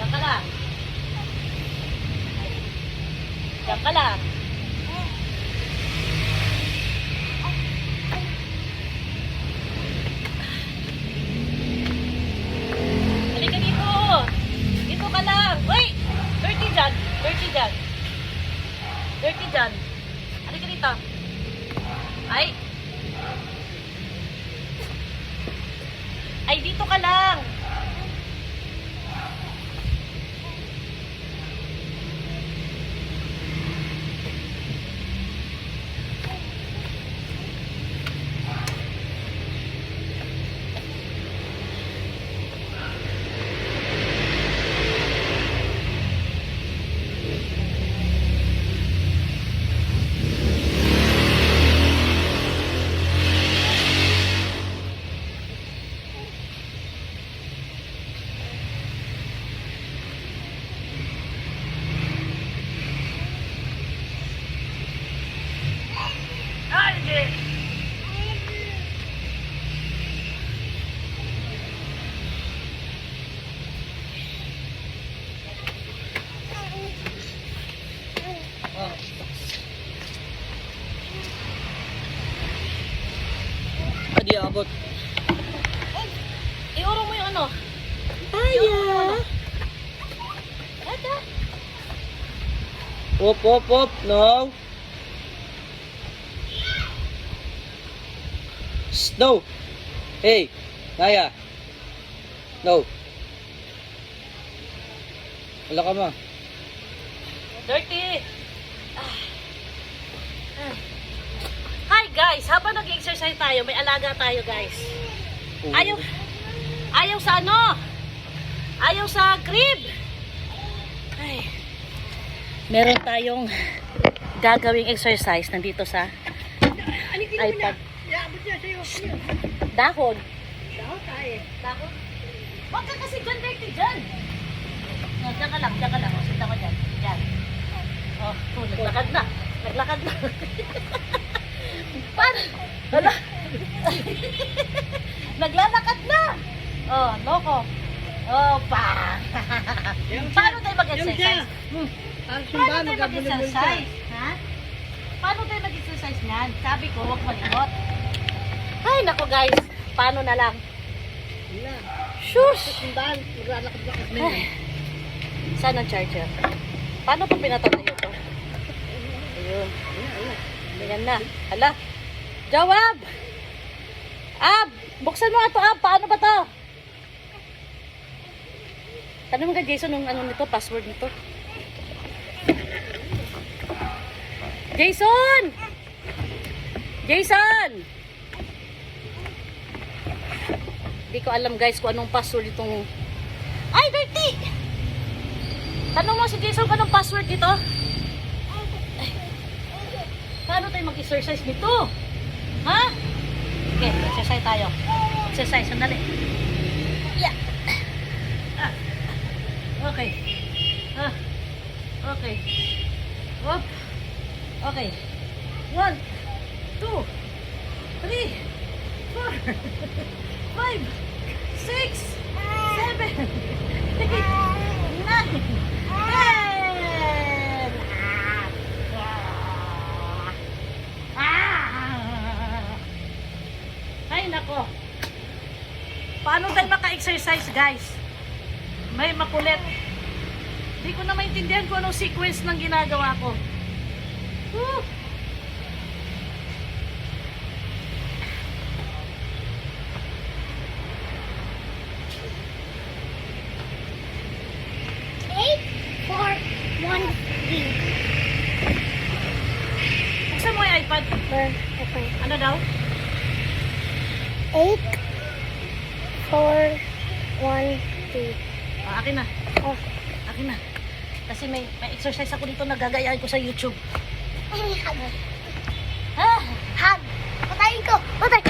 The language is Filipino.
Diyan ka lang. Diyan ka lang. Halika dito. Dito ka lang. Uy! Dirty dyan. Dirty dyan. Dirty dyan. Halika dito. Ay. Ay, dito ka lang. Di abot. Iuro mo yung ano. Aya. Ito. Op, op, op. No. No. Hey. Naya. No. Wala ka ma. Dirty. Hi guys, habang nag-exercise tayo, may alaga tayo guys. Ayaw sa ano? Ayaw sa crib. Ay. Meron tayong gagawing exercise nandito sa iPad. Dahon. Dahon? Huwag ka kasi dyan, dirty dyan. No, dyan ka lang. O, sita ko dyan. Dyan. Oh, naglakad na. Naglakad na. Paano? Hala. Naglalakad na. Oh, loko. Oh, pa. Paano tayo mag-exercise? Paano tayo mag-exercise? Ha? Paano tayo mag-exercise niyan? Sabi ko, huwag malikot. Ay, nako guys. Paano na lang? Shush! Ay, saan ang charger? Paano pa pinatatayo to? Ayun. Ayan na. Hala. Jawab! Ab! Buksan mo ito, Ab. Paano ba to? Tanong ka, Jason, yung ano nito, password nito. Jason! Jason! Hindi ko alam guys kung anong password itong... Ay, dirty! Tanong mo si Jason kung anong password nito. Ay. Paano tayo mag-exercise nito? Ha? Okay, exercise tayo. Exercise, sandali. Yeah. Ah. Okay. Ah. Okay. Up. Okay. 1, 2, 3, 4, 5, 6, 7, 8, 9, 10. Ay, nako. Paano tayo maka-exercise, guys? May makulit. Hindi ko na maintindihan kung anong sequence ng ginagawa ko. Woo! Buksan mo yung iPad. Ano daw? 8, 4, 1, 2. Akin na. Oh. Akin na. Kasi may exercise ako dito na gagayahin ko sa YouTube. Hug. Ha? Hug. Patayin ko. Patay.